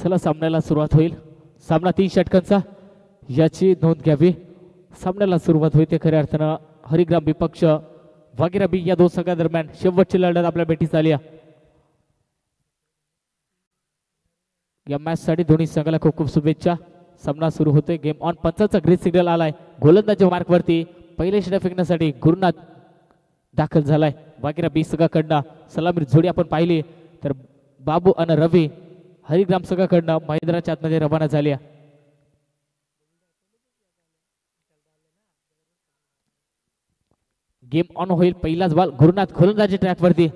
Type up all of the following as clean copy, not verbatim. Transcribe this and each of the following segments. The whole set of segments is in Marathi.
चला सामन्याला सुरुवात होईल. सामना 3 षटकांचा याची नोंद घ्यावी. सामन्याला सुरुवात होईल ते खऱ्या अर्थानं हरिग्राम विपक्ष वाघेरा बी या दोन संघादरम्यान शेवटची लढत आपल्या भेटीस आली आहे. या मॅच साठी दोन्ही संघाला खूप खूप शुभेच्छा. सामना सुरू होतोय. Game on. पंचाचा ग्रीन सिग्नल आलाय. गोलंदाजी मार्क वरती पहिले षटक फेकण्यासाठी गुरुनाथ दाखल झालाय. वाघेरा बी संघाकडनं सलामी जोडी आपण पाहिली तर बाबू आणि रवी हरिग्राम संघाकडनं मैदानाच्या आतमध्ये रवाना झाली. गेम ऑन होईल. पहिलाच बॉल गुरुनाथ गोलंदाजी ट्रॅक वरती.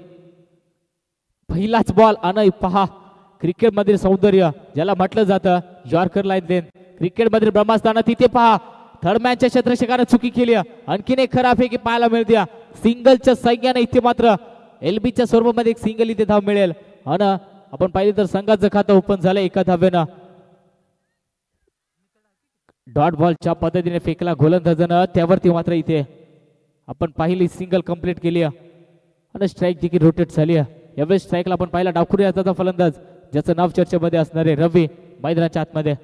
पहिलाच बॉल आणि पहा क्रिकेट मधील सौंदर्य ज्याला म्हटलं जातं यॉर्कर लाईन लेन. क्रिकेट मधील ब्रह्मस्थान तिथे पहा थर्ड मॅनच्या क्षेत्ररक्षकाने चुकी केली. आणखीन एक खराब आहे की पाहायला मिळते. सिंगलच्या संख्याने इथे मात्र एलबीच्या स्वरूपामध्ये एक सिंगल इथे धाव मिळेल. आणि आपण पाहिलं तर संघाचं खातं ओपन झालं एका धावेनं. डॉट बॉलच्या पद्धतीने फेकला गोलंदाजानं त्यावरती मात्र इथे आपण पाहिली सिंगल कंप्लीट केली आणि स्ट्राईक देखील रोटेट झाली. यावेळी स्ट्राईकला आपण पाहिला डावखुरी हाताचा फलंदाज ज्याचं नाव चर्चेमध्ये असणारे रवी मैदानाच्या आतमध्ये.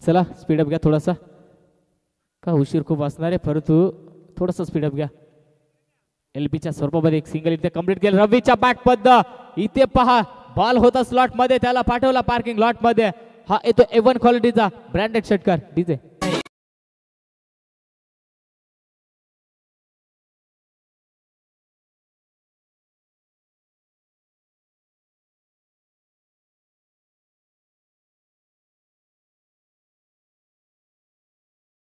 चला स्पीडअप घ्या थोडासा. का उशीर खूप असणार आहे परंतु थोडासा स्पीडअप घ्या. एलबीच्या स्वरूपामध्ये एक सिंगल इथे कंप्लीट केलं. रवीच्या बॅट पद्ध इथे पहा बॉल होता स्लॉट मध्ये त्याला पाठवला पार्किंग लॉट मध्ये. हा येतो A1 क्वालिटीचा ब्रँडेड षटकार डीजे.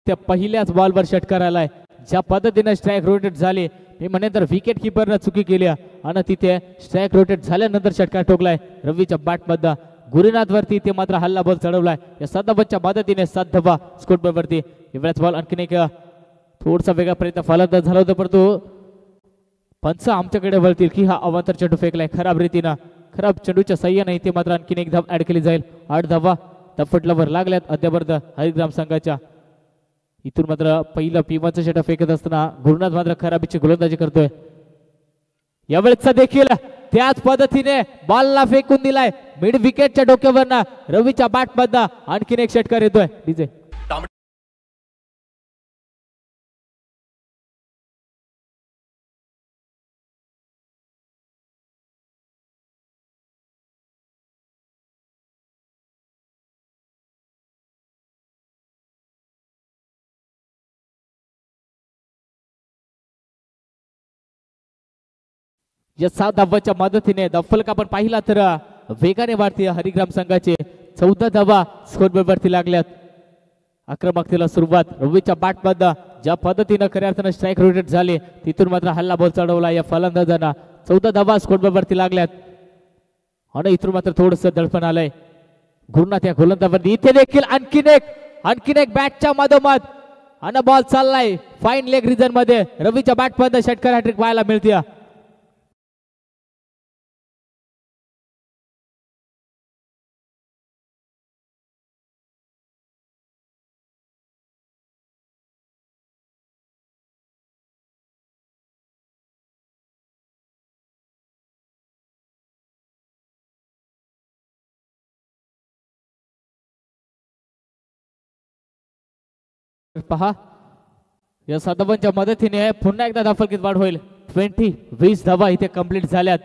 त्या पहिल्याच बॉलवर षटकार आलाय. ज्या पद्धतीने स्ट्राईक रोटेट झाली मी म्हणे तर विकेट किपरनं चुकी केली आणि तिथे स्ट्राईक रोटेट झाल्यानंतर षटकार ठोकलाय रवीच्या बॅट मध्ये. गुरुनाथ वरती ते मात्र हल्ला बॉल चढवलाय. या 7 धावांच्या मदतीने 7 धावा स्कोर बोर्ड वरती. एवढाच बॉल आणखीन एक थोडासा वेगळा प्रयत्न फलंदाज झाला होता परंतु पंच आमच्याकडे वळतील की हा अवांतर चेंडू फेकलाय खराब रीतीनं. खराब चेंडूच्या सह्याने इथे मात्र आणखीन एक धाव ऍड केली जाईल. 8 धावा तफटलावर लागल्यात अद्यापर्यंत हरिग्राम संघाच्या. इथून मात्र पहिलं P1चं षटक फेकत असताना गुरुनाथ मात्र खराबीची गोलंदाजी करतोय. यावेळेचा देखील त्याच पद्धतीने बॉलला फेकून दिलाय मिड विकेटच्या डोक्यावरनं रवीच्या बॅट मधनं आणखीन एक षटकार येतोय डीजे. या 7 धावांच्या मदतीने फलक आपण पाहिला तर वेगाने वाढते हरिग्राम संघाचे. 14 धावा स्कोरबोर्ड वरती लागल्यात. आक्रमकतेला सुरुवात रवीच्या बॅट मध्ये ज्या पद्धतीने खऱ्या अर्थानं स्ट्राईक रोटेट झाले तिथून मात्र हल्ला बॉल चढवला या फलंदाजांना. 14 धावा स्कोरबोर्ड वरती लागल्यात आणि इथून मात्र थोडस दडपण आलंय गुरुनाथ या गोलंदाजावरती. इथे देखील आणखीन एक बॅटच्या मधोमध आणि बॉल चाललाय फाईन लेग रिजन मध्ये. रवीच्या बॅट मध्ये षटकार हॅट्रिक पाहायला मिळते. पहा या 7 धावांच्या मदतीने पुन्हा एकदा धावफलकीत वाढ होईल. 20 धावा इथे कंप्लीट झाल्यात.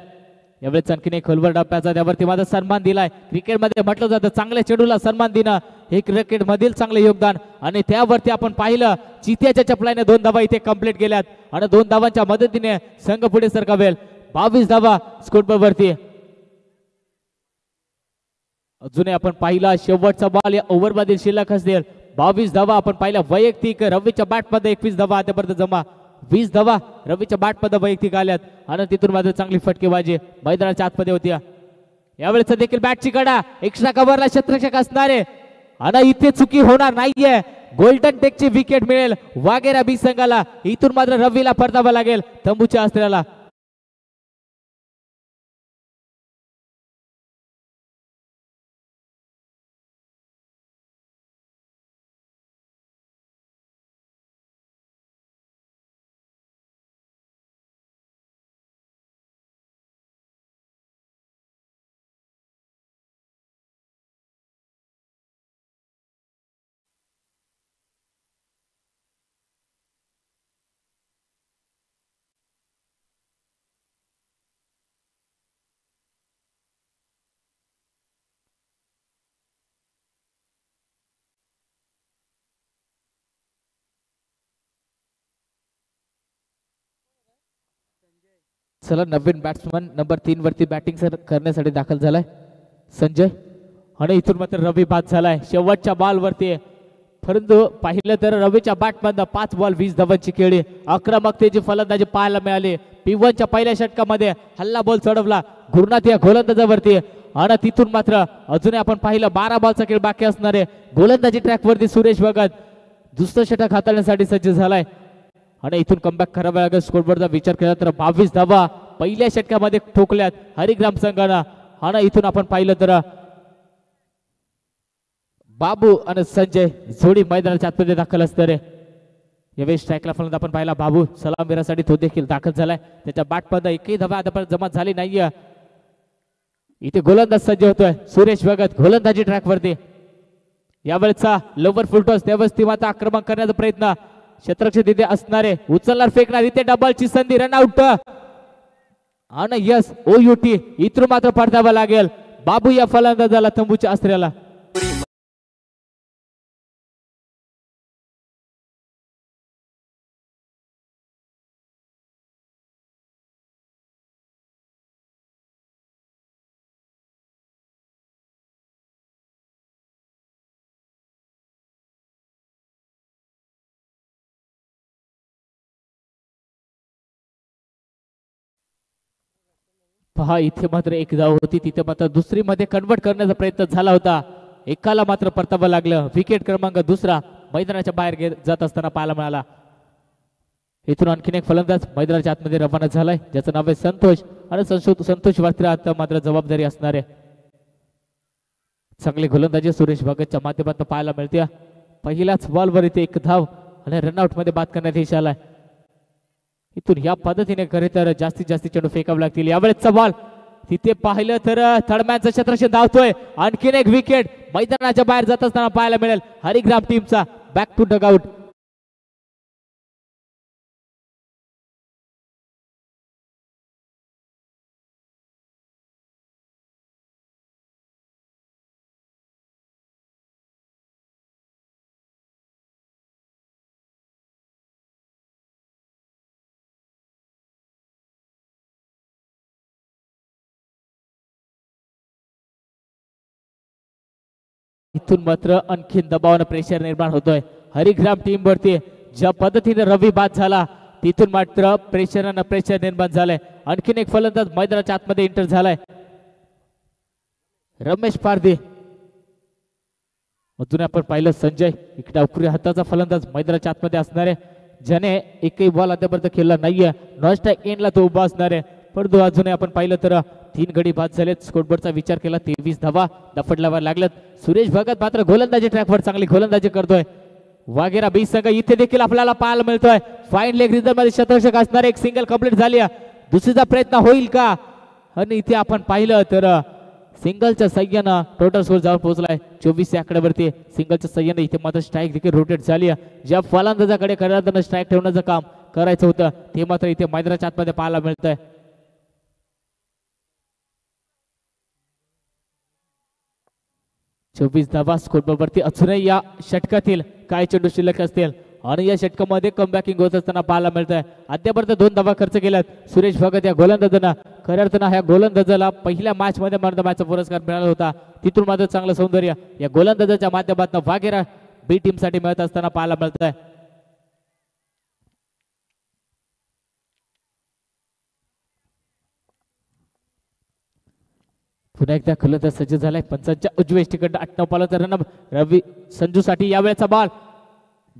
यावेळेस आणखीन एक खोलवर डप्प्याचा त्यावरती माझा सन्मान दिलाय. क्रिकेटमध्ये म्हटलं जातं चांगल्या चेंडूला सन्मान देणं हे क्रिकेट मधील चांगले योगदान आणि त्यावरती आपण पाहिलं चित्याच्या चपलाने 2 धावा इथे कंप्लीट केल्यात आणि 2 धावांच्या मदतीने संघ पुढे सरकावेल. 22 धावा स्कोरबोर्ड वरती. अजूनही आपण पाहिला शेवटचा बॉल या ओव्हर मधील शिल्लक असतील. 22 धावा आपण पाहिल्या वैयक्तिक रवीच्या बॅट मध्ये. 21 धावा आतापर्यंत जमा. 20 धावा रवीच्या बॅट मध्ये वैयक्तिक आल्यात आणि तिथून मात्र चांगली फटकेबाजी मैदानाच्या आतमध्ये होती. यावेळेस देखील बॅटची कडा एक्स्ट्रा कव्हरला क्षेत्ररक्षक असणारे आणि इथे चुकी होणार नाहीये. गोल्डन टेकची विकेट मिळेल वाघेरा बी संघाला. इथून मात्र रवीला परतावा लागेल तंबूच्या अस्त्राला. चला नवीन बॅट्समन नंबर 3 वरती बॅटिंग करण्यासाठी दाखल झालाय संजय. आणि इथून मात्र रवी बाद झालाय शेवटच्या बॉल वरती. परंतु पाहिलं तर रवीच्या बॅटमधनं 5 बॉल 20 धावांची खेळी. आक्रमकतेची फलंदाजी पाहायला मिळाली. P1च्या पहिल्या षटकामध्ये हल्ला बॉल चढवला गुरुनाथ या गोलंदाजावरती. आणि तिथून मात्र अजूनही आपण पाहिलं 12 बॉलचा खेळ बाकी असणारे गोलंदाजी ट्रॅक वरती सुरेश भगत दुसरं षटक हाताळण्यासाठी सज्ज झालाय. आणि इथून कमबॅक करावा लागेल. स्कोरबोर्डचा विचार केला तर 22 धावा पहिल्या षटकामध्ये ठोकल्यात हरिग्राम संघानं. आणि इथून आपण पाहिलं तर बाबू आणि संजय जोडी मैदानाच्या आतमध्ये दाखल असणारे. यावेळी स्ट्राईकला फलंदाज आपण पाहिला बाबू सलामीरासाठी तो देखील दाखल झालाय. त्याच्या बॅटमध्ये एकही धावा आतापर्यंत जमा झाली नाहीये. इथे गोलंदाज सज्ज होतोय सुरेश भगत गोलंदाजी ट्रॅक वरती. यावेळेचा लोवर फुल टॉस त्यावेळेस ती मात्र आक्रमण करण्याचा प्रयत्न क्षेत्ररक्षक तिथे असणारे उचलणार फेकणार. इथे डबलची संधी रनआउट. आणि यस OUT इथून मात्र परतावा लागेल बाबू या फलंदाजाला तंबूच्या अस्त्राला. पहा इथे मात्र एक धाव होती तिथे मात्र दुसरी मध्ये कन्वर्ट करण्याचा प्रयत्न झाला होता. एकाला मात्र परतावा लागलं. विकेट क्रमांक दुसरा मैदानाच्या बाहेर जात असताना पाहायला मिळाला. इथून आणखीन एक फलंदाज मैदानाच्या आतमध्ये रवाना झालाय ज्याचं नाव आहे संतोष. आणि संतोष वरती आता मात्र जबाबदारी असणार आहे. चांगली गोलंदाजी सुरेश भगतच्या माध्यमातून पाहायला मिळते. पहिल्याच बॉलवर इथे एक धाव आणि रनआउट मध्ये बाद करण्यात यश आलाय. इथून या पद्धतीने खरे तर जास्तीत जास्त चेंडू फेकावे लागतील. यावेळेचा बॉल तिथे पाहिलं तर थर्डमॅनचं क्षेत्ररक्षण धावतोय. आणखीन एक विकेट मैदानाच्या बाहेर जात असताना पाहायला मिळेल हरिग्राम टीमचा. Back to dugout. इथून मात्र आणखीन दबावानं प्रेशर निर्माण होतोय हरिग्राम टीम वरती. ज्या पद्धतीने रवी बाद झाला तिथून मात्र प्रेशर निर्माण झालंय. आणखीन एक फलंदाज मैदानाच्या आतमध्ये एंटर झालाय रमेश पारधी. अजून आपण पाहिलं संजय इकडे अवकुरी हाताचा फलंदाज मैदानाच्या आतमध्ये असणारे ज्याने एकही बॉल आतापर्यंत खेळला नाहीये. नॉन स्ट्राईक एंडला तो उभा असणार आहे. परंतु अजूनही आपण पाहिलं तर 3 गडी बाद झालेत. स्कोरबोर्डचा विचार केला 23 धावा दफडल्यावर लागलेत. सुरेश भगत मात्र गोलंदाजी ट्रॅकवर चांगली गोलंदाजी करतोय. वाघेरा बी संघ इथे देखील आपल्याला पाहायला मिळतोय. फाईन लेग रिझल्ट मध्ये क्षेत्ररक्षक असणार एक सिंगल कंप्लीट झाली. दुसरीचा प्रयत्न होईल का. आणि इथे आपण पाहिलं तर सिंगलच्या सह्यानं टोटल स्कोर जाऊन पोहोचलाय 24 या आकड्यावरती. सिंगलच्या सह्यानं इथे मात्र स्ट्राईक देखील रोटेट झाली. ज्या फलंदाजाकडे खऱ्या स्ट्राईक ठेवण्याचं काम करायचं होतं ते मात्र इथे मैदानाच्या आतमध्ये पाहायला मिळतंय. 24 धावा स्कोरबोर्डवरती. अजूनही या षटकातील काय चेंडू शिल्लक असतील आणि या षटकामध्ये कमबॅकिंग होत असताना पाहायला मिळत आहे. अद्यापर्यंत 2 धावा खर्च केल्यात सुरेश भगत या गोलंदाजांना. खऱ्या अर्थानं ह्या गोलंदाजाला पहिल्या मॅच मध्ये मॅन ऑफ द मॅचचा पुरस्कार मिळाला होता. तिथून मात्र चांगलं सौंदर्य या गोलंदाजाच्या माध्यमातून वाघेरा बी टीम साठी मिळत असताना पाहायला मिळत आहे. पुन्हा एकदा फलंदाज सज्ज झालाय. पंचांच्या उजव्या कडे 8 बॉलचा रन रवी संजू साठी. यावेळेचा ball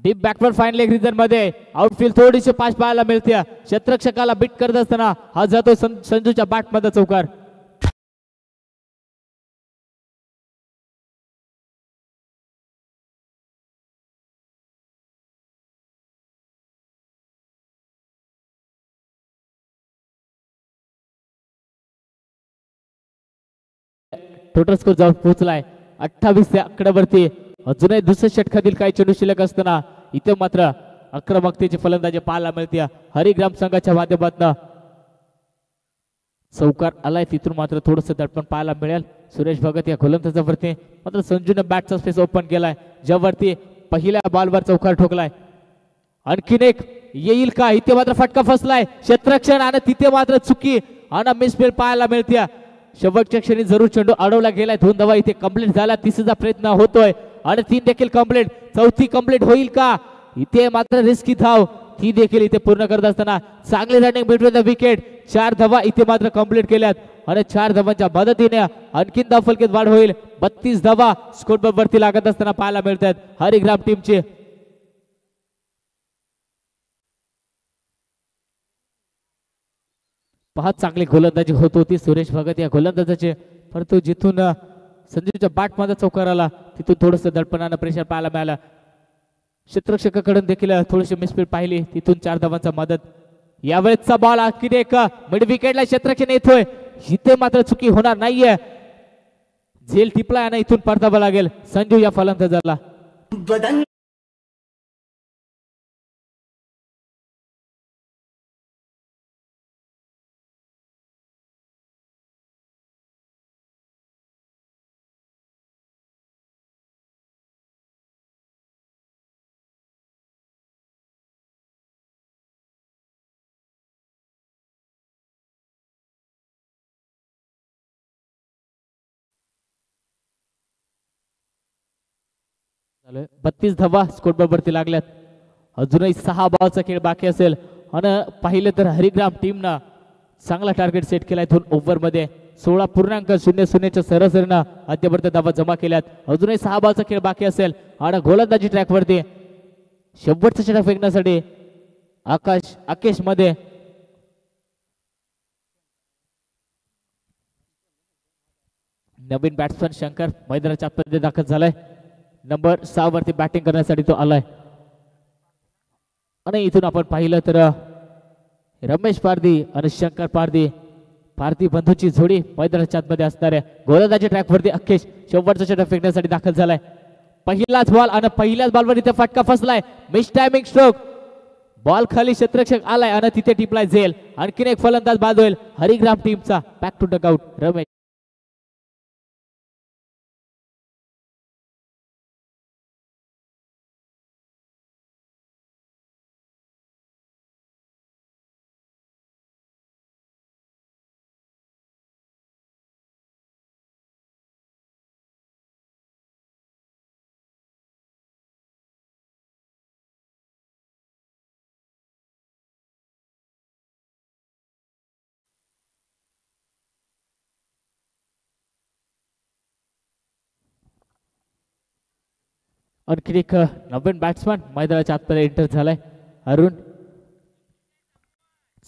deep backward fine leg region मध्ये आउटफील्ड थोडीशी पाच पाहायला मिळते. क्षेत्ररक्षकाला बीट करत असताना हा जातो संजूच्या बॅट मध्ये चौकार. टोटल स्कोर जाऊन पोहोचलाय 28 या आकड्यावरती. अजूनही दुसऱ्या षटकातील काही चेंडू शिल्लक असताना इथे मात्र आक्रमकतेची फलंदाजी पाहायला मिळते. हरिग्राम संघाच्या माध्यमातून चौकार आलाय, तिथून मात्र थोडंसं दडपण पाहायला मिळेल. सुरेश भगत या गोलंदाजावरती मात्र संजूने बॅटचा स्पेस ओपन केलाय, ज्यावरती पहिल्या बॉलवर चौकार ठोकलाय. आणखीन एक येईल का? इथे मात्र फटका फसलाय क्षेत्ररक्षण आणि तिथे मात्र चुकी आणि मिसफील्ड पाहायला मिळते. शेवटच्या क्षणी जरूर चेंडू अडवला गेलाय. 2 धावा इथे कंप्लीट झाला. तिसरा प्रयत्न होतोय आणि 3 देखील कंप्लीट. चौथी कंप्लीट होईल का? इथे मात्र रिस्की धाव ती देखील इथे पूर्ण करत असताना चांगली रनिंग बिटवीन द विकेट. 4 धावा इथे मात्र कंप्लीट केल्यात आणि 4 धावांच्या मदतीने आणखीन धाव फलकेत वाढ होईल. 32 धावा स्कोरबोर्ड वरती लागत असताना पाहायला मिळतात हरिग्राम टीमचे. पहा चांगली गोलंदाजी होत होती सुरेश भगत या गोलंदाजाचे, परंतु जिथून संजूच्या बॅट मध्ये चौकार आला तिथून थोडस दडपणानं प्रेशर पाहायला मिळालं. क्षेत्ररक्षकाकडून देखील थोडीशी मिसफील्ड पाहिली, तिथून 4 धावांचा मदत. यावेळेसचा बॉल आणखी एक मिड विकेटला क्षेत्ररक्षण येतोय, इथे मात्र चुकी होणार नाहीये. झेल टिपला आणि इथून परतावा लागेल संजू या फलंदाजाला. झालं 32 धावा स्कोरबोर्ड वरती लागल्यात. अजूनही 6 बॉलचा खेळ बाकी असेल आणि पाहिलं तर हरिग्राम टीमनं चांगला टार्गेट सेट केलाय. 2 ओव्हर मध्ये 16.00 च्या सरासरीनं अद्यापर्यंत धावा जमा केल्यात. अजूनही 6 बॉलचा खेळ बाकी असेल आणि गोलंदाजी ट्रॅक वरती शेवटचा षटक फेकण्यासाठी आकेश मध्ये नवीन बॅट्समन शंकर मैदानाच्या आतमध्ये दाखल झालाय. नंबर 6 वरती बॅटिंग करण्यासाठी तो आलाय. आणि इथून आपण पाहिलं तर रमेश पारधी आणि शंकर पारधी बंधूची जोडी मैदानाच्या आतमध्ये असणाऱ्या गोलंदाजी ट्रॅक वरती अखेश शेवटचा षटक फेकण्यासाठी दाखल झालाय. पहिलाच बॉल आणि पहिल्याच बॉलवर इथे फटका फसलाय. Mistiming stroke. बॉल खाली क्षेत्ररक्षक आलाय आणि तिथे टिपलाय झेल. आणखीन एक फलंदाज बाद होईल हरिग्राम टीमचा. Back to dugout Ramesh. आणखी एक नवीन बॅट्समन मैदानाच्या आतमध्ये एंटर झालाय अरुण.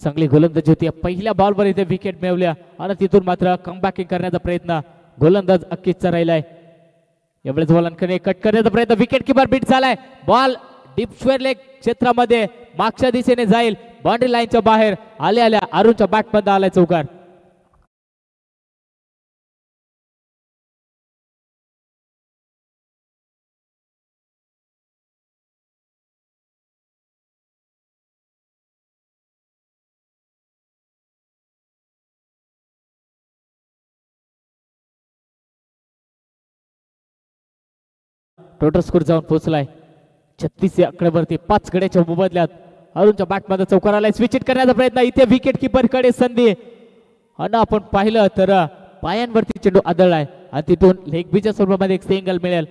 चांगली गोलंदाजी होती. पहिल्या बॉलवर इथे विकेट मिळवल्या आणि तिथून मात्र कमबॅकिंग करण्याचा प्रयत्न गोलंदाज अक्कीचा राहिलाय. एवढेच बॉल आणखी कट करण्याचा प्रयत्न. विकेट किपर बीट झालाय. बॉल डीप स्क्वेअर लेग क्षेत्रामध्ये मागच्या दिशेने जाईल. बाउंड्री लाईनच्या बाहेर आल्या अरुणच्या बॅट मध्ये आलाय चौकार. टोटल स्कोर जाऊन पोहोचलाय 36 या आकड्यावरती. 5 गड्याच्या मोबदल्यात अरुणच्या बॅटमध्ये चौकार आलाय. स्विच हिट करण्याचा प्रयत्न. इथे विकेट किपर कडे संधी आणि आपण पाहिलं तर पायांवरती चेंडू आदळलाय आणि तिथून लेग बीच्या स्वरूपामध्ये एक सिंगल मिळेल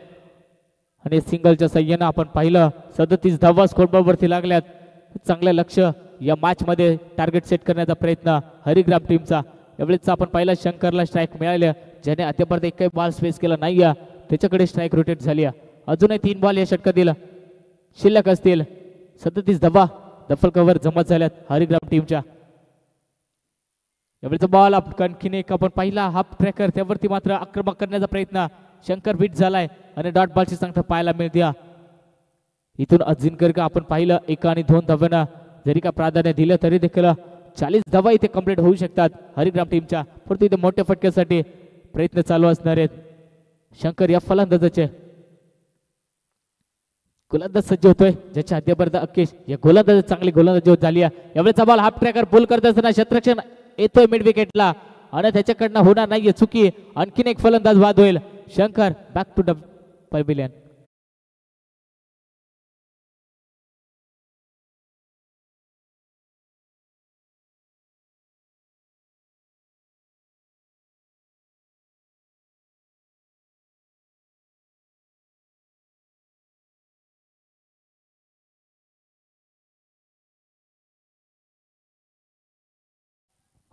आणि सिंगलच्या सहाय्याने आपण पाहिलं 37 धावा स्कोरबोर्ड वरती लागल्यात. चांगलं लक्ष या मॅच मध्ये टार्गेट सेट करण्याचा प्रयत्न हरिग्राम टीमचा. यावेळेस आपण पाहिलं शंकरला स्ट्राईक मिळाल्या, ज्याने अद्यापर्यंत एकही बॉल स्पेस केला नाही. त्याच्याकडे स्ट्राईक रोटेट झाली. अजूनही 3 बॉल या षटकात दिला. शिल्लक असतील. 37 धावा दफल कव्हर जमा झाल्यात हरिग्राम टीमच्या. यावेळेचा बॉल आणखीन एक आपण पाहिला हाफ ट्रॅकर त्यावरती मात्र आक्रमक करण्याचा प्रयत्न शंकर बीट झालाय आणि डॉट बॉलची संख्या पाहायला मिळते. इथून अजिंक्य का आपण पाहिलं 1 आणि 2 धावांना जरी का प्राधान्य दिलं तरी देखील 40 धावा इथे कंप्लीट होऊ शकतात हरिग्राम टीमच्या. परंतु इथे मोठ्या फटक्यासाठी प्रयत्न चालू असणार आहेत. शंकर या फलंदाजाचे गोलंदाज सज्ज होतोय ज्याच्या हद्दीपर्यंत अक्केश या गोलंदाज चांगली गोलंदाजी झाली आहे. यावेळेचा बॉल हाफ ट्रॅकर पुल करत असताना क्षेत्ररक्षण येतोय मिड विकेटला आणि त्याच्याकडनं होणार नाहीये चुकी. आणखीन एक फलंदाज बाद होईल. Shankar back to the pavilion.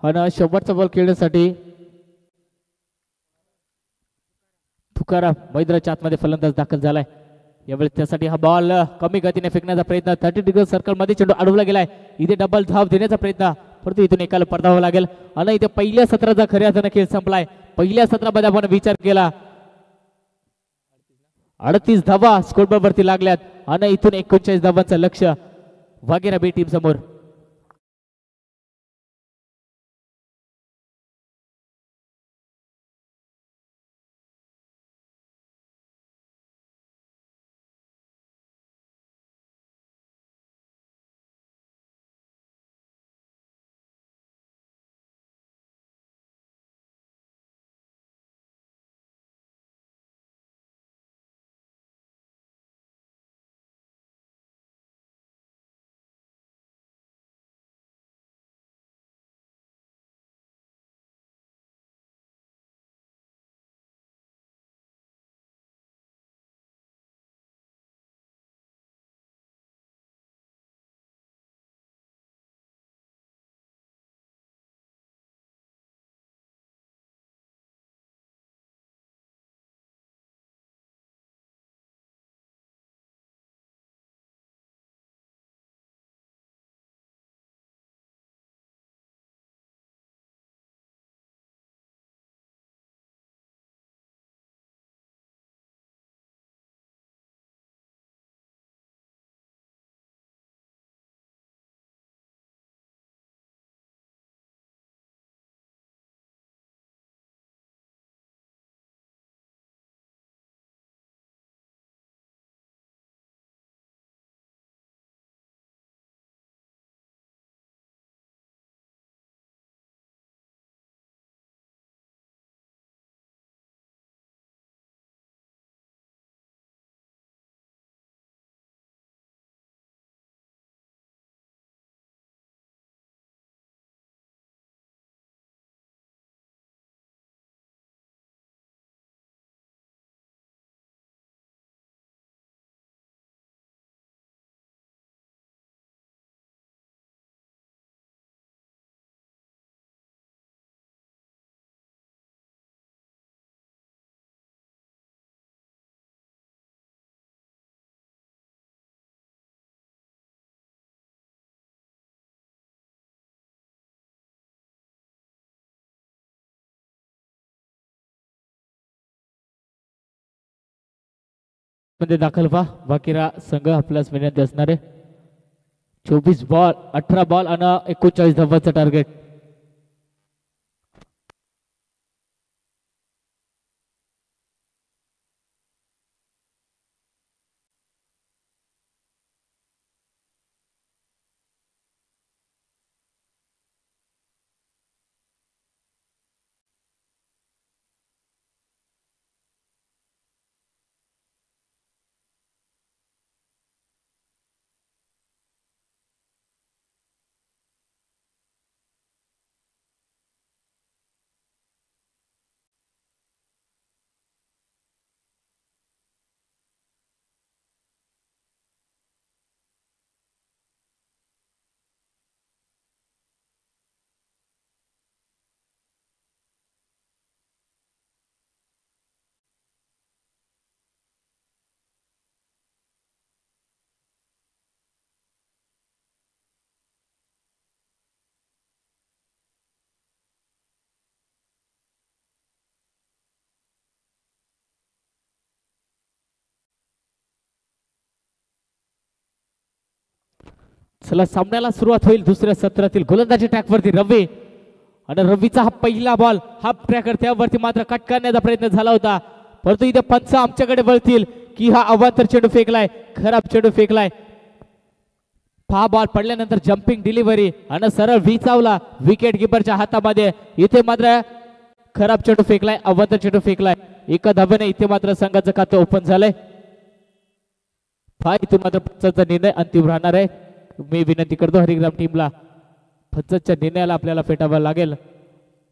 आणि शेवटचा बॉल खेळण्यासाठी तुकाराम मैदानाच्या आतमध्ये फलंदाज दाखल झालाय. यावेळी त्यासाठी हा बॉल कमी गतीने फेकण्याचा प्रयत्न 30 डिग्री सर्कल मध्ये चेंडू अडवला गेलाय. इथे डबल धाव देण्याचा प्रयत्न परंतु इथून एकाला परतावा लागेल आणि इथे पहिल्या सत्राचा खऱ्या अर्थाने खेळ संपलाय. पहिल्या सत्रामध्ये आपण विचार केला 38 धावा स्कोरबोर्ड वरती लागल्यात आणि इथून 39 धावांचं लक्ष वाघेरा बी टीम समोर. मध्ये दाखल व्हा वाघेरा संघ आपल्यास विनंती असणार आहे. 24 बॉल 18 बॉल आणि 39 धावांचं टार्गेट. चला सामन्याला सुरुवात होईल दुसऱ्या सत्रातील गोलंदाजी ट्रॅकवरती रवी आणि रवीचा हा पहिला बॉल हाफ ट्रॅकर त्यावरती मात्र कट करण्याचा प्रयत्न झाला होता परंतु इथे पंच आमच्याकडे वळतील की हा अवांतर चेंडू फेकलाय खराब चेंडू फेकलाय हा बॉल पडल्यानंतर जम्पिंग डिलिव्हरी आणि सरळ विचावला विकेट किपरच्या हातामध्ये इथे मात्र खराब चेंडू फेकलाय अवांतर चेंडू फेकलाय एका धाब्याने इथे मात्र संघाचं खातं ओपन झालंय इथून मात्र पंचांचा निर्णय अंतिम राहणार आहे मी विनंती करतो हरिग्राम टीमला पंचांच्या निर्णयाला आपल्याला फेटावा लागेल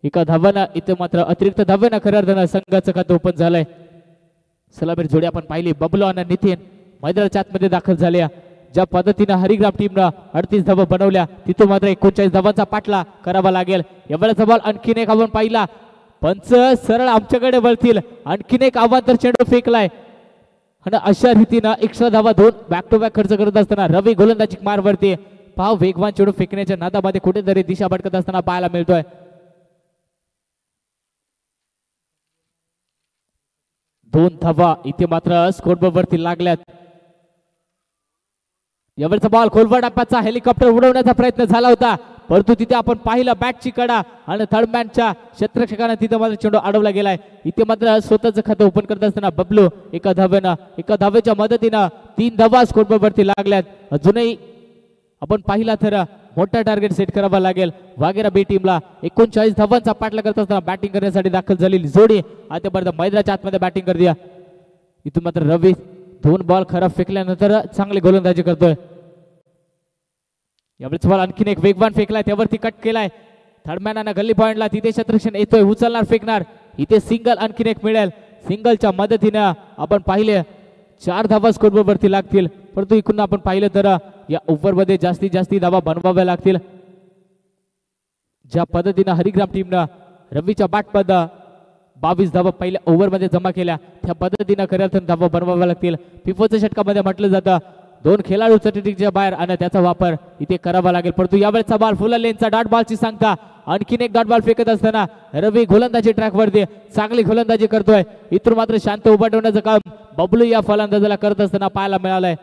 एका धावानं इथे मात्र अतिरिक्त धाव्यानं खऱ्या अर्थानं संघाचं खातं ओपन झालंय सलामीर जोडी आपण पाहिली बबलू आणि नितीन मैदानाच्या आतमध्ये दाखल झाल्या ज्या पद्धतीनं हरिग्राम टीमनं 38 धावा बनवल्या तिथून मात्र 39 धावांचा पाठला करावा लागेल एवढाचा बॉल आणखीन एक आपण पाहिला पंच सरळ आमच्याकडे वळतील आणखीन एक अवांतर चेंडू फेकलाय आणि अशा रीतीनं एक्स्ट्रा धावा 2 बॅक टू बॅक खर्च करत असताना रवी गोलंदाजी मारवरती पाव वेगवान चेंडू फेकण्याच्या नादामध्ये कुठेतरी दिशा भटकत असताना पाहायला मिळतोय 2 धावा इथे मात्र स्कोरबोर्ड वरती लागल्यात यावरचा बॉल खोलवर टप्प्याचा हेलिकॉप्टर उडवण्याचा प्रयत्न झाला होता परंतु तिथे आपण पाहिलं बॅटची कडा आणि थर्डमॅनच्या क्षेत्ररक्षकाने तिथे मात्र चेंडू अडवला गेलाय इथे मात्र स्वतःचं खातं ओपन करत असताना बबलू एका धावेच्या मदतीनं 3 धावा स्कोरबोर्ड वरती लागल्यात अजूनही आपण पाहिला तर मोठा टार्गेट सेट करावा लागेल वाघेरा बी टीमला 39 धावांचा पाठलाग करत असताना बॅटिंग करण्यासाठी दाखल झालेली जोडी आतापर्यंत मैदानाच्या आतमध्ये बॅटिंग करते इथून मात्र रवी 2 बॉल खराब फेकल्यानंतर चांगली गोलंदाजी करतोय यावेळेस बॉल आणखीन एक वेगवान फेकलाय त्यावरती कट केलाय थर्डमॅनानं गल्ली पॉइंटला तिथे क्षेत्ररक्षण येतोय उचलणार फेकणार इथे सिंगल आणखीन एक मिळेल सिंगलच्या मदतीनं आपण पाहिले 4 धावा स्कोरबोर्ड वरती लागतील परंतु इकडून आपण पाहिलं तर या ओव्हरमध्ये जास्तीत जास्त धावा बनवाव्या लागतील ज्या पद्धतीनं हरिग्राम टीमनं रवीच्या बॅटपद 22 धावा पहिल्या ओव्हरमध्ये जमा केल्या त्या पद्धतीनं खऱ्या अर्थानं धावा बनवाव्या लागतील फिफोच्या षटकामध्ये म्हटलं जातं 2 खेळाडू चटटीच्या बाहेर आणि त्याचा वापर इथे करावा लागेल परंतु यावेळेचा बॉल फुल लेनचा डॉट बॉलची सांगता आणखीन एक डॉट बॉल फेकत असताना रवी गोलंदाजी ट्रॅकवरती चांगली गोलंदाजी करतोय इथून मात्र शांत उभा ठेवण्याचं काम बबलू या फलंदाजाला करत असताना पाहायला मिळालंय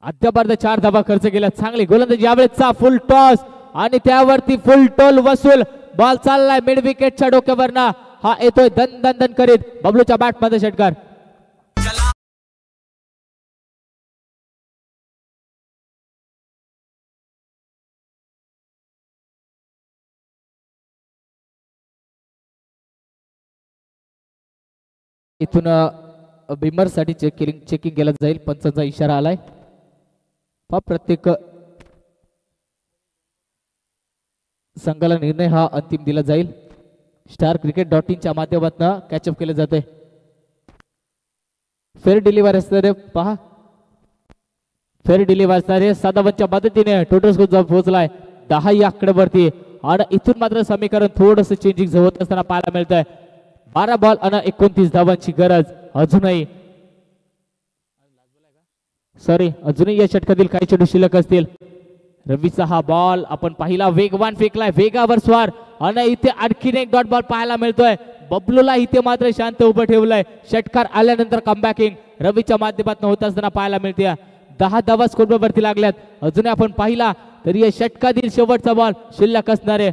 अद्यापर्यंत 4 धावा खर्च केल्या चांगली गोलंदाजी यावेळेचा फुल टॉस आणि त्यावरती फुल टोल वसूल बॉल चाललाय मिड विकेटच्या डोक्यावरना हा येतोय दन दन दन करीत बबलूच्या बॅट मध्ये षटकार इथून बिमर साठी चेकिंग केलं जाईल पंचांचा इशारा आलाय प्रत्येक संघाला निर्णय हा अंतिम दिला जाईल स्टार क्रिकेट.in च्या माध्यमातून कॅचअप केले जाते फेअर डिलिव्हरी असणारे पहा फेअर डिलिव्हरी असणारे 57च्या मदतीने टोटल स्कोर पोहोचलाय 10 या आकड्यावरती आणि इथून मात्र समीकरण थोडंसं चेंजिंग होत असताना पाहायला मिळतंय 12 बॉल आणि 29 धावांची गरज अजूनही या षटकातील काही चेंडू शिल्लक असतील रवीचा हा बॉल आपण पाहिला वेगवान फेकलाय वेगावर स्वार आणि इथे आणखीन एक डॉट बॉल पाहायला मिळतोय बबलूला इथे मात्र शांत उभं ठेवलंय षटकार आल्यानंतर कमबॅकिंग रवीच्या माध्यमातून होत असताना पाहायला मिळते 10 धावा स्कोरबोर्ड वरती लागल्यात अजूनही आपण पाहिला तरी या षटकातील शेवटचा बॉल शिल्लक असणारे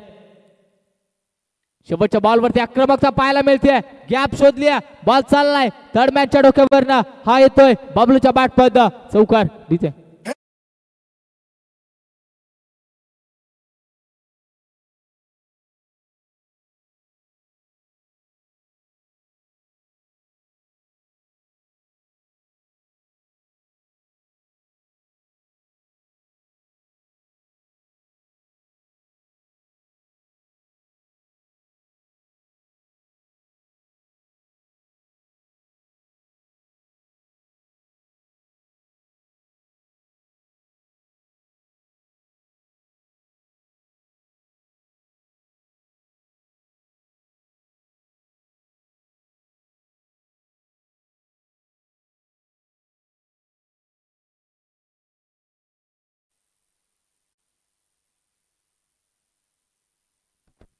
शेवटच्या बॉलवरती आक्रमकता पाहायला मिळते गॅप शोधली बॉल चाललाय थर्ड मॅनच्या डोक्यावरनं हा येतोय बबलूच्या बॅटपद चौकार दिसे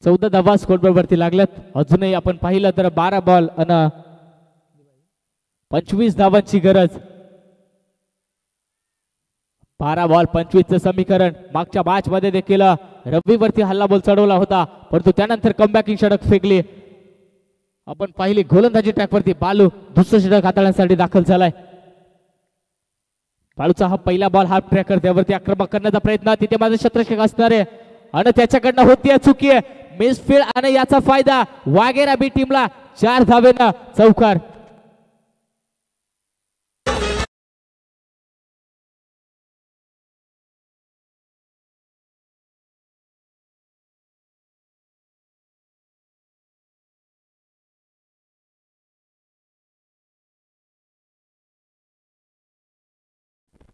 चौदा धावा स्कोरबोर्ड वरती लागल्यात अजूनही आपण पाहिलं तर 12 बॉल आणि 25 धावांची गरज 12 बॉल 25चं समीकरण. मागच्या मॅच मध्ये देखील रविवरती हल्ला बॉल चढवला होता, परंतु त्यानंतर कमबॅकिंग षटक फेकली. आपण पाहिली गोलंदाजी ट्रॅकवरती बालू दुसरं षटक हाताळण्यासाठी दाखल झालाय. बालूचा हा पहिला बॉल हाफ ट्रॅकर, त्यावरती आक्रमक करण्याचा प्रयत्न, तिथे माझं शतरक्षक असणार आहे आणि त्याच्याकडनं होतीये चुकी आहे, मिसफील्ड आणि याचा फायदा वाघेरा बी टीमला 4 धावेनं चौकार.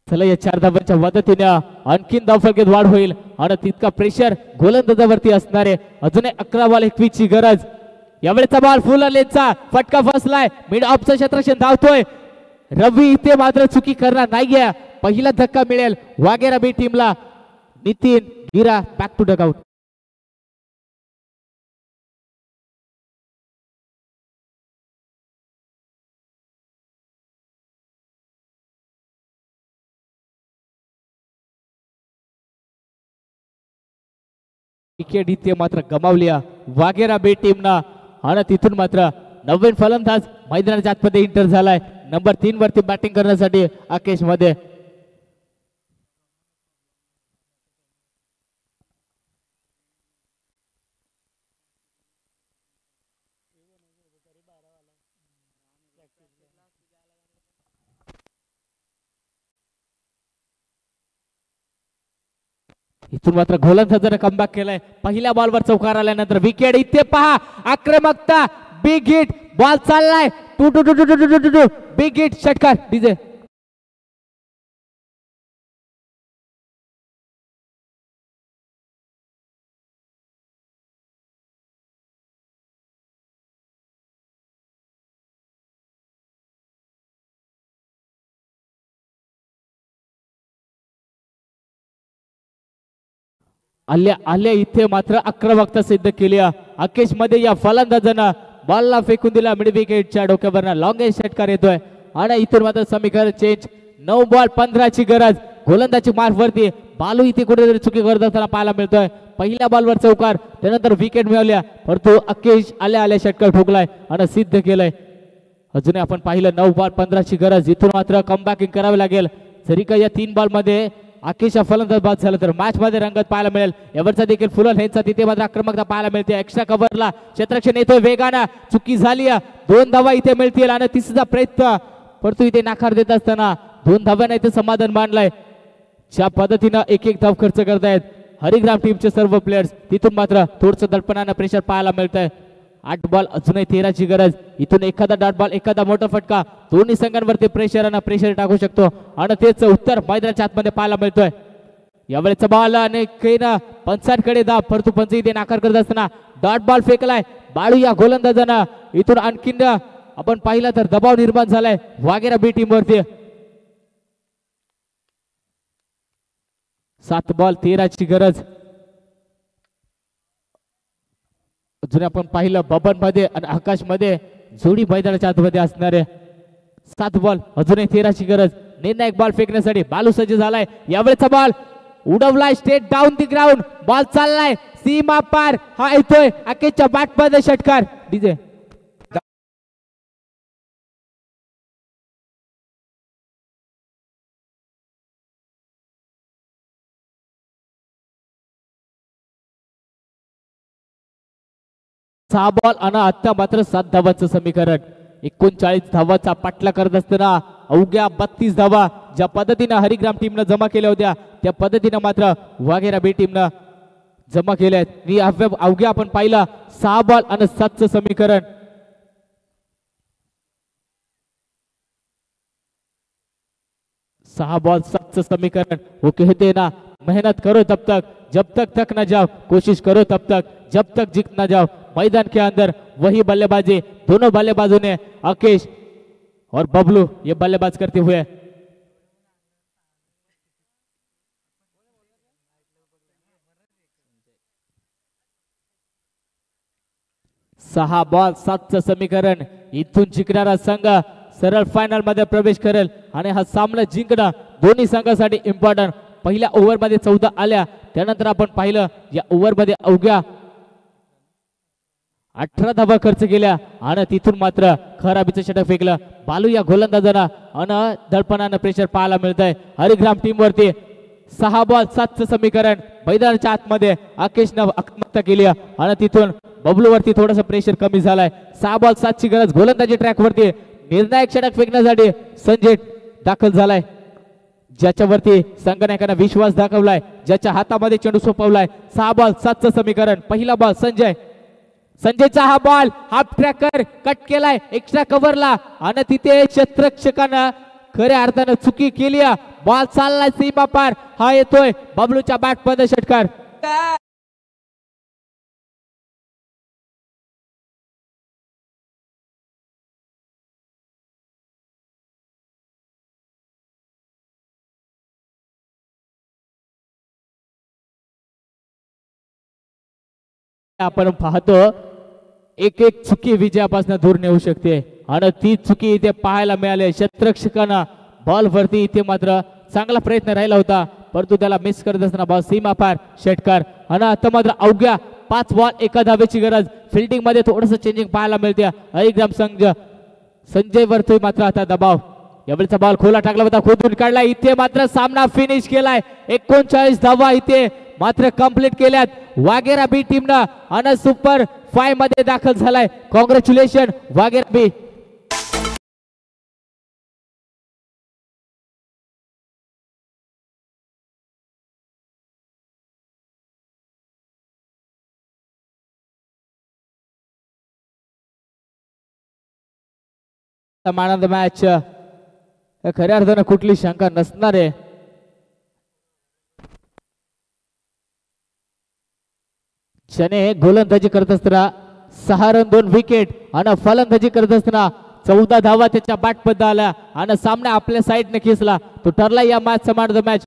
चला या 4 धावांच्या मदतीने आणखीन धावफलकेत वाढ होईल आणि तितका प्रेशर गोलंदाजावरती असणार आहे. अजून 11 बॉल 21 ची गरज. यावेळेचा बॉल फुल लेनचा फटका फसलाय, मिड ऑफचा क्षेत्ररक्षण धावतोय. रवी इथे मात्र चुकी करणार नाहीये, पहिला धक्का मिळेल वाघेरा बी टीमला. नितीन गिरा बॅक टू डगआउट. विकेट इथे मात्र गमावली वाघेरा बी टीमना आणि तिथून मात्र नवीन फलंदाज मैदानाच्या आतमध्ये इंटर झालाय. नंबर 3 वरती बॅटिंग करण्यासाठी आकेश मध्ये. इथून मात्र गोलंदाजाने कमबॅक केलाय. पहिल्या बॉलवर चौकार आल्यानंतर विकेट. इथे पहा आक्रमकता, बिग हिट, बॉल चाललाय two two two two two two two big hit, षटकार. डीजे आल्या आल्या इथे मात्र आक्रमकता सिद्ध केली आकेश मध्ये. या फलंदाजानं बॉलला फेकून दिला मिड विकेटच्या डोक्यावरनं. लॉंगेस्ट षटकार येतोय आणि इथून मात्र समीकरण चेंज. 9 बॉल 15 ची गरज. गोलंदाजी मार्क वरती बालू इथे कुठेतरी चुकी करत असताना पाहायला मिळतोय. पहिल्या बॉलवर चौकार, त्यानंतर विकेट मिळवल्या, परंतु आकेश आल्या आल्या षटकार ठोकलाय आणि सिद्ध केलंय. अजूनही आपण पाहिलं 9 बॉल 15 ची गरज. इथून मात्र कमबॅकिंग करावी लागेल. जरी का या 3 बॉल मध्ये आकेशचा फलंदाज बाद झाला तर मॅच मध्ये रंगत पाहायला मिळेल. एवरचा देखील फुल लेनचा तिथे मात्र आक्रमकता पाहायला मिळते. एक्स्ट्रा कव्हरला क्षेत्ररक्षण येतोय वेगानं, चुकी झाली. 2 धावा इथे मिळतील आणि तिसरा प्रयत्न, परंतु इथे नाकार देत असताना 2 धाव्यांना इथे समाधान मानलंय. ज्या पद्धतीनं एक धाव खर्च करतायत हरिग्राम टीमचे सर्व प्लेयर्स, तिथून मात्र थोडस दडपणानं प्रेशर पाहायला मिळतंय. 8 बॉल अजूनही 13 ची गरज. इथून एखादा डॉट बॉल, एखादा मोठा फटका दोन्ही संघांवरती प्रेशर टाकू शकतो आणि तेच उत्तर मैदानाच्या आतमध्ये पाहायला मिळतोय. यावेळेचा बॉल आणि पंचांकडे धाव, परंतु पंच इथे नाकार करत असताना डॉट बॉल फेकलाय बाळू या गोलंदाजानं. इथून आणखीन आपण पाहिलं तर दबाव निर्माण झालाय वाघेरा बी टीम वरती. 7 बॉल 13 ची गरज. अजून आपण पाहिलं बबन मध्ये आणि आकाश मध्ये जोडी मैदानाच्या आतमध्ये असणारे. 7 बॉल अजूनही 13 ची गरज. निर्णायक बॉल फेकण्यासाठी बालू सज्ज झालाय. यावेळेचा बॉल उडवलाय straight down the ground, ball चाललाय सीमा पार. हा येतोय आकेशच्या बॅट मध्ये षटकार. डीजे 6 बॉल आणि आता मात्र 7 धावांचं समीकरण. 39 धावाचा पाठला करत असताना अवघ्या 32 धावा ज्या पद्धतीने हरिग्राम टीमनं जमा केल्या होत्या त्या पद्धतीने मात्र वाघेरा बी टीमनं जमा केल्या आहेत. अवघ्या आपण पाहिला 6 बॉल आणि 7 चं समीकरण. सहा बॉल 7 चं समीकरण. वो कहते ना मेहनत करो तब तक, जब तक थक ना जाओ, कोशिश करो तब तक, जब तक जीत ना जाओ. मैदान के अंदर वही बल्लेबाजी दोनों बल्लेबाजों ने, आकेश और बबलू ये बल्लेबाज करते हुए. सहा बॉल 7 चं समीकरण. इथून जिंकणारा संघ सरळ फायनल मध्ये प्रवेश करेल आणि हा सामना जिंकणं दोन्ही संघासाठी इम्पॉर्टंट. पहिल्या ओव्हर मध्ये 14 आल्या, त्यानंतर आपण पाहिलं या ओव्हर मध्ये अवघ्या 18 धावा खर्च केल्या आणि तिथून मात्र खराबीचं षटक फेकलं. बालू या गोलंदाजांना आणि दडपणानं प्रेशर पाहायला मिळतंय हरिग्राम टीम वरती. 6 बॉल 7चं समीकरण मैदानाच्या आतमध्ये आकेशनं आत्महत्या केली आणि तिथून बबलू वरती थोडंसं प्रेशर कमी झालाय. 6 बॉल 7ची गरज गोलंदाजी ट्रॅक वरती. निर्णायक षटक फेकण्यासाठी संजय दाखल झालाय, ज्याच्यावरती संघनायकांना विश्वास दाखवलाय, ज्याच्या हातामध्ये चेंडू सोपवलाय. 6 बॉल 7चं समीकरण. पहिला बॉल संजयचा हा बॉल हाफ ट्रॅकर कट केलाय एक्स्ट्रा कव्हरला आणि तिथे क्षेत्ररक्षकानं खऱ्या अर्थानं चुकी केली. बॉल चाललाय सीमा पार. हा येतोय बबलूच्या बॅट मध्ये षटकार. आपण पाहतो एक एक चुकी विजयापासून दूर नेऊ शकते आणि ती चुकी इथे पाहायला मिळाली. क्षेत्ररक्षकांना बॉल वरती इथे मात्र चांगला प्रयत्न राहिला होता, परंतु त्याला मिस करत असताना बॉल सीमा पार षटकार. आणि आता मात्र अवघ्या 5 बॉल 1 धावेची गरज. फिल्डिंग मध्ये थोडंसं चेंजिंग पाहायला मिळते. हरिग्राम संजय वरती मात्र आता दबाव. यावेळीचा बॉल खोला टाकला होता, खोदून काढला. इथे मात्र सामना फिनिश केलाय. 39 धावा इथे मात्र कंप्लीट केल्यात वाघेरा बी टीमनं आणि सुपर 5 मध्ये दाखल झालाय. Congratulation Waghera B. Man of the match खऱ्या अर्थानं कुठली शंका नसणार आहे. शने गोलंदाजी करत असताना 6 रन 2 विकेट आणि फलंदाजी करत असताना 14 धावा त्याच्या बॅटमध्ये आल्या आणि सामना आपल्या साईडने खेचला. तो ठरला या मॅचचा मॅन ऑफ द मॅच.